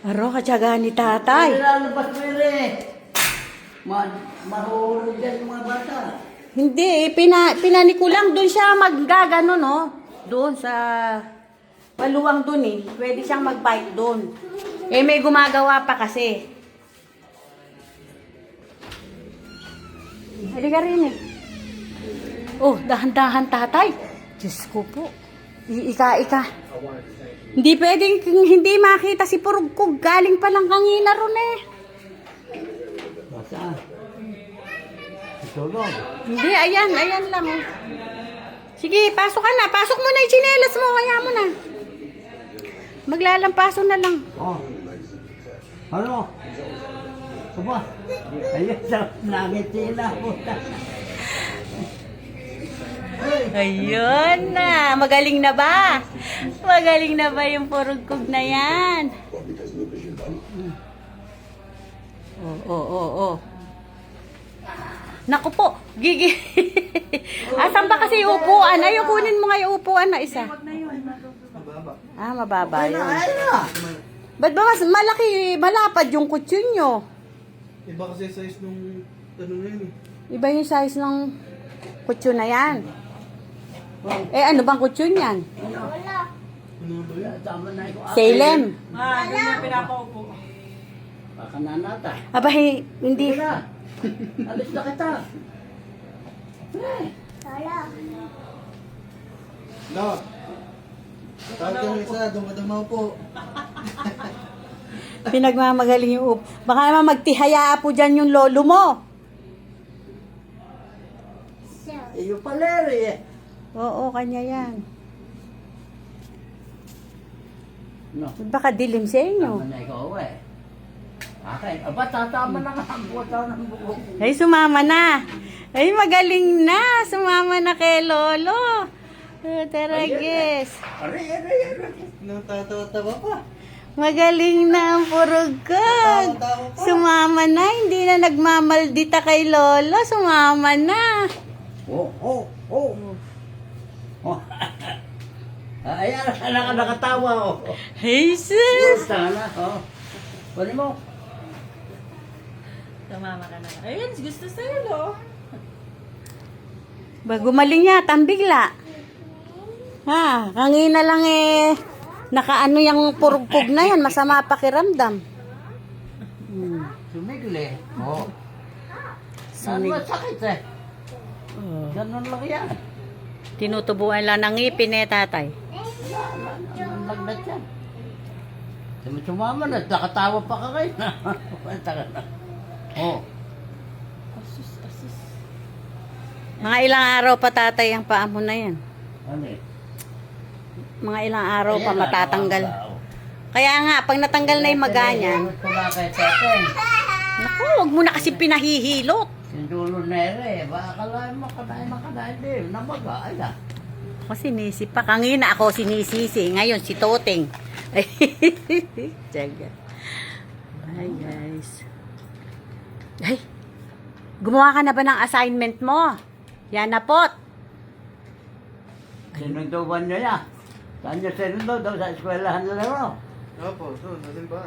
Aro, katsaga ni tatay. Lalabas mo yun eh. Mahulog yan yung mga bata. Hindi, pinani ko lang. Doon siya maggagano, no? Doon sa maluwang doon eh. Pwede siyang mag-bike doon. Eh, may gumagawa pa kasi. Halika rin eh. Oh, dahan-dahan tatay. Diyos ko po. Ika. Hindi pwedeng hindi makita si Purugkog. Galing pa lang kangina ron eh. Basta. Tulog. Hindi, ayan lang. Oh. Sige, pasok ka na. Pasok mo na yung tsinelas mo. Kaya mo na. Maglalampaso na lang. Oh. Ano? Aba. Ayun, nangiti na ako. Ayun na. Magaling na ba? Magaling na ba yung Purugkog na yan? Oh. Naku po, Gigi. Asan ba kasi yung upuan? Ayaw, kunin mo nga yung upuan na isa. Ah, mababa yun. Ba't ba mas malapad yung kutsyon nyo? Iba kasi size nung ano na yun eh. Iba yung size ng kutsyon na yan. Eh, ano bang kutsyon yan? Ano ba yun? Tama na ito. Salem. Doon yung pinapaupo. Baka na nata. Aba, hindi. Sige na. Alis na kita. No. Tawag yung isa, dumadamaw po. Pinagmamagaling yung baka naman magtihaya po dyan yung lolo mo. Iyo pala eh. Oo, kanya yan. No. Baka dilim sa inyo. Tama na ikaw eh. Akin. Aba, tatama na nga ang buta ng buko. Ay, sumama na. Ay, magaling na. Sumama na kay lolo. Taragis. Aray. Natatawa pa. Magaling na ang Purugkog. Sumama na. Hindi na nagmamaldita kay lolo. Sumama na. Oh. Ayan, nakatawa oh. Jesus. Sana, oh. Pwede mo. Tumama ka na. Ayun, gusto sa'yo, lo. Gumaling niya, tambigla. Ha, kangina lang eh. Nakaano yung Purugkog na yan. Masama pakiramdam. Sumigli. Oh. Sumig- Masakit eh. Ganun lang yan. Tinutubuan lang ng ngipin eh, tatay. Lagnat yan. Sumama na, nakatawa pa ka kayo. Taka na. Oh. Mga ilang araw pa tatay ang paa mo na yan. Ano eh? Mga ilang araw pa Ayan, matatanggal. nakakatawa. Kaya nga, pag natanggal na yung maganyan, Kumakay sa atin. naku, huwag mo na kasi pinahihilot. Yung dulo na ere, baka kalahin makadain din. Namaga, ay na. Ako sinisip pa. Kangina ako sinisisi. Ngayon si Toteng. Ay, tiyaga. Hi guys. Ay, gumawa ka na ba ng assignment mo? Yan na pot. Sinunduban niya niya. Saan niya sinundo? Daw sa eskwelahan na lang. Opo, so, nasin ba?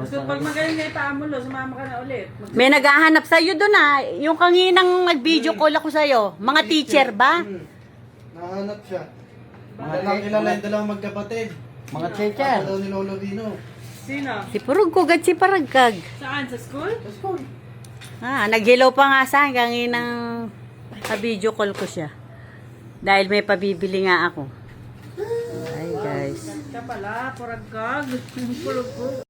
So, pag magaling na yung paa mo, lo, sumama ka na ulit. May naghahanap sa'yo doon ah. Yung kanginang nag-video call ako sa'yo. Mga teacher ba? Nahanap siya. Mga Walang kilala yung dalawang magkapatid. Mga teacher. Daw ni Lolo Dino. Sino? Si Purugkog at si Paragkag. Saan? Sa school? Sa school. Ah, nag-hello pa nga sa akin. Kanginang video call ko siya. Dahil may pabibili nga ako. Hi guys. Ka pala, puragkag. Purugkog.